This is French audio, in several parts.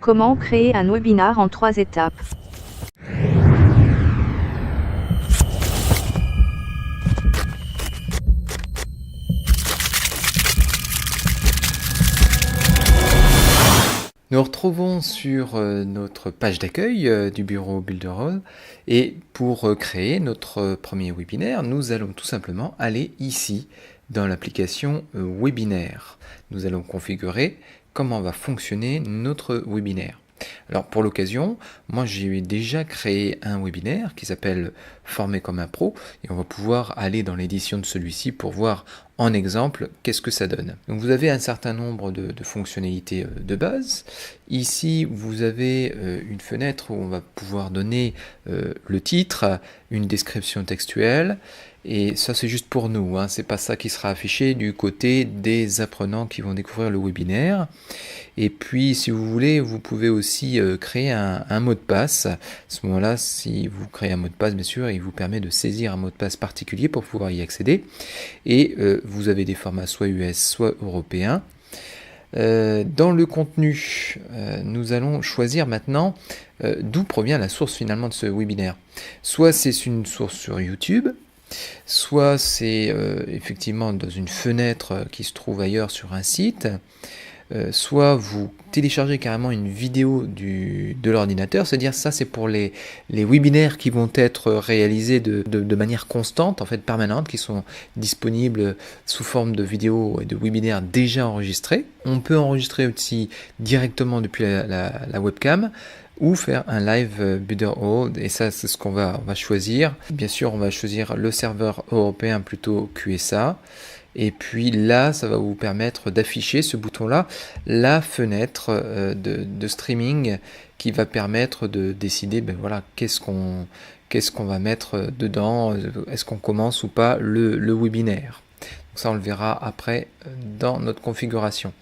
Comment créer un webinar en 3 étapes? Nous retrouvons sur notre page d'accueil du bureau Builderall et pour créer notre premier webinaire, nous allons tout simplement aller ici dans l'application webinaire. Nous allons configurer comment va fonctionner notre webinaire. Alors pour l'occasion, moi j'ai déjà créé un webinaire qui s'appelle Former comme un pro et on va pouvoir aller dans l'édition de celui-ci pour voir en exemple qu'est-ce que ça donne. Donc vous avez un certain nombre de fonctionnalités de base. Ici vous avez une fenêtre où on va pouvoir donner le titre, une description textuelle. Et ça c'est juste pour nous, hein. C'est pas ça qui sera affiché du côté des apprenants qui vont découvrir le webinaire. Et puis si vous voulez, vous pouvez aussi créer un mot de passe. À ce moment-là, si vous créez un mot de passe, bien sûr, il vous permet de saisir un mot de passe particulier pour pouvoir y accéder. Et vous avez des formats soit US, soit européens. Dans le contenu, nous allons choisir maintenant d'où provient la source finalement de ce webinaire. Soit c'est une source sur YouTube, soit c'est effectivement dans une fenêtre qui se trouve ailleurs sur un site, soit vous téléchargez carrément une vidéo de l'ordinateur, c'est-à-dire ça c'est pour les webinaires qui vont être réalisés de manière constante, en fait permanente, qui sont disponibles sous forme de vidéos et de webinaires déjà enregistrés. On peut enregistrer aussi directement depuis la webcam, ou faire un live Builderall, et ça c'est ce qu'on va choisir. Bien sûr on va choisir le serveur européen plutôt QSA, et puis là ça va vous permettre d'afficher ce bouton là, la fenêtre de streaming qui va permettre de décider voilà, qu'est-ce qu'on va mettre dedans, est-ce qu'on commence ou pas le webinaire. Donc ça on le verra après dans notre configuration.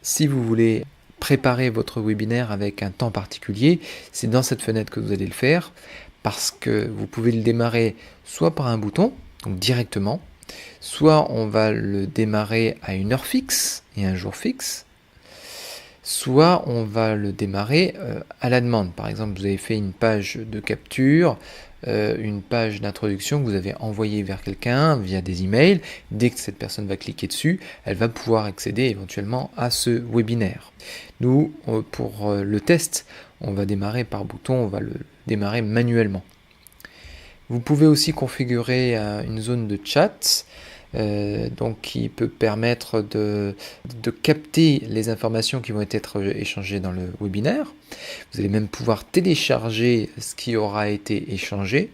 Si vous voulez préparer votre webinaire avec un temps particulier, c'est dans cette fenêtre que vous allez le faire, parce que vous pouvez le démarrer soit par un bouton, donc directement, soit on va le démarrer à une heure fixe et un jour fixe, soit on va le démarrer à la demande. Par exemple, vous avez fait une page de capture, une page d'introduction que vous avez envoyée vers quelqu'un via des emails. Dès que cette personne va cliquer dessus, elle va pouvoir accéder éventuellement à ce webinaire. Nous, pour le test, on va démarrer par bouton, on va le démarrer manuellement. Vous pouvez aussi configurer une zone de chat, donc qui peut permettre de capter les informations qui vont être échangées dans le webinaire. Vous allez même pouvoir télécharger ce qui aura été échangé.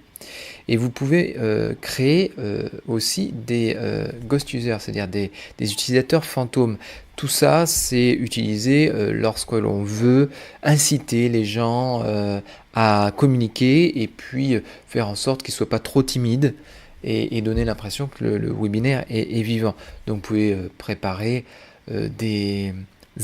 Et vous pouvez créer aussi des ghost users, c'est-à-dire des utilisateurs fantômes. Tout ça, c'est utilisé lorsque l'on veut inciter les gens à communiquer et puis faire en sorte qu'ils ne soient pas trop timides et donner l'impression que le webinaire est vivant. Donc vous pouvez préparer des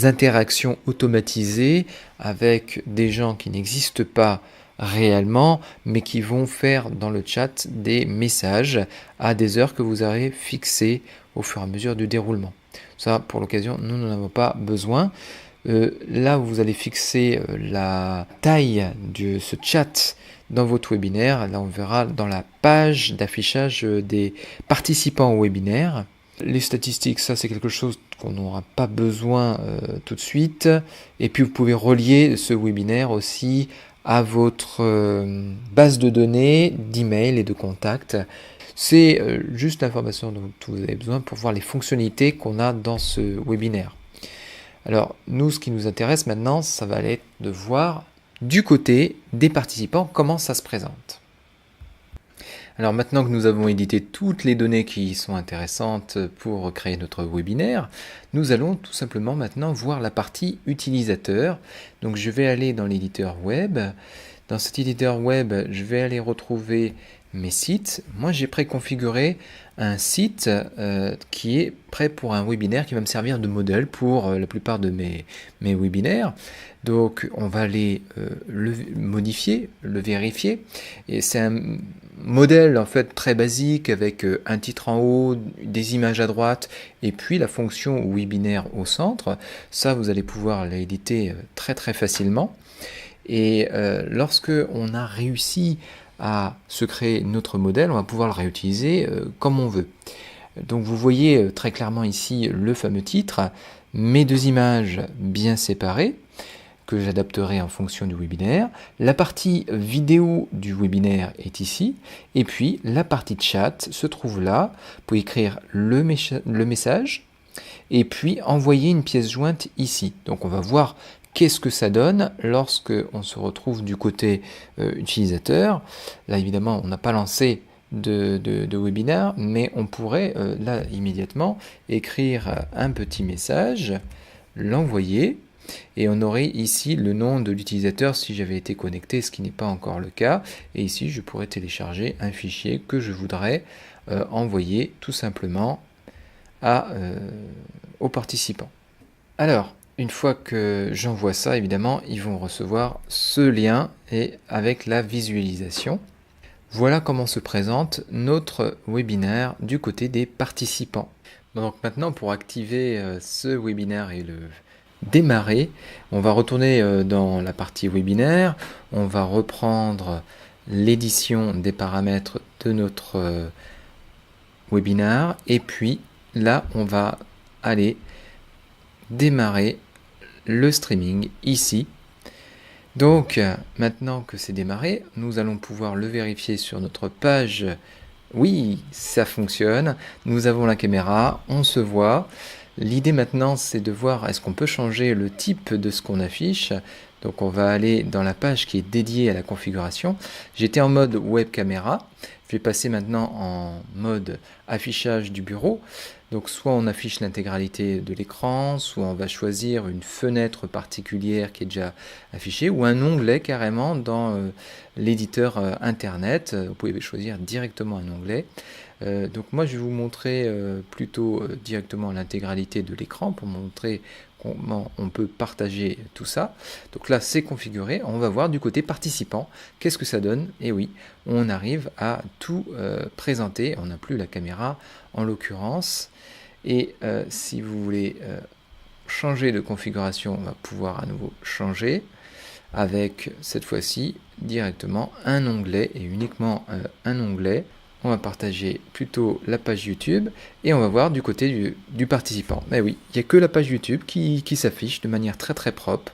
interactions automatisées avec des gens qui n'existent pas réellement, mais qui vont faire dans le chat des messages à des heures que vous aurez fixées au fur et à mesure du déroulement. Ça, pour l'occasion, nous n'en avons pas besoin. Là, vous allez fixer la taille de ce chat dans votre webinaire. Là, on verra dans la page d'affichage des participants au webinaire. Les statistiques, ça c'est quelque chose qu'on n'aura pas besoin tout de suite. Et puis vous pouvez relier ce webinaire aussi à votre base de données, d'email et de contacts. C'est juste l'information dont vous avez besoin pour voir les fonctionnalités qu'on a dans ce webinaire. Alors nous, ce qui nous intéresse maintenant, ça va être de voir du côté des participants comment ça se présente. Alors maintenant que nous avons édité toutes les données qui sont intéressantes pour créer notre webinaire, nous allons tout simplement maintenant voir la partie utilisateur. Donc je vais aller dans l'éditeur web. Dans cet éditeur web, je vais aller retrouver mes sites. Moi j'ai préconfiguré un site qui est prêt pour un webinaire qui va me servir de modèle pour la plupart de mes webinaires. Donc on va aller le modifier, le vérifier, et c'est un modèle en fait très basique avec un titre en haut, des images à droite et puis la fonction webinaire au centre. Ça vous allez pouvoir l'éditer très très facilement. Et lorsque on a réussi à se créer notre modèle, on va pouvoir le réutiliser comme on veut. Donc vous voyez très clairement ici le fameux titre, mes deux images bien séparées, que j'adapterai en fonction du webinaire. La partie vidéo du webinaire est ici, et puis la partie chat se trouve là. Vous pouvez écrire le message, et puis envoyer une pièce jointe ici. Donc on va voir qu'est-ce que ça donne lorsque on se retrouve du côté utilisateur. Là évidemment on n'a pas lancé de webinaire, mais on pourrait là immédiatement écrire un petit message, l'envoyer, et on aurait ici le nom de l'utilisateur si j'avais été connecté, ce qui n'est pas encore le cas. Et ici je pourrais télécharger un fichier que je voudrais envoyer tout simplement aux participants. Alors, une fois que j'envoie ça, évidemment, ils vont recevoir ce lien et avec la visualisation. Voilà comment se présente notre webinaire du côté des participants. Donc maintenant, pour activer ce webinaire et le démarrer, on va retourner dans la partie webinaire, on va reprendre l'édition des paramètres de notre webinaire, et puis là, on va aller démarrer le streaming ici. Donc maintenant que c'est démarré, nous allons pouvoir le vérifier sur notre page. Oui, ça fonctionne, nous avons la caméra, on se voit. L'idée maintenant c'est de voir est-ce qu'on peut changer le type de ce qu'on affiche. Donc on va aller dans la page qui est dédiée à la configuration. J'étais en mode web caméra, je vais passer maintenant en mode affichage du bureau. Donc soit on affiche l'intégralité de l'écran, soit on va choisir une fenêtre particulière qui est déjà affichée, ou un onglet carrément dans l'éditeur internet. Vous pouvez choisir directement un onglet. Donc moi je vais vous montrer plutôt directement l'intégralité de l'écran pour montrer comment on peut partager tout ça. Donc là c'est configuré, on va voir du côté participant qu'est-ce que ça donne. Et oui, on arrive à tout présenter, on n'a plus la caméra en l'occurrence. Et si vous voulez changer de configuration, on va pouvoir à nouveau changer avec cette fois-ci directement un onglet et uniquement un onglet. On va partager plutôt la page YouTube et on va voir du côté du participant. Mais oui, il n'y a que la page YouTube qui s'affiche de manière très très propre.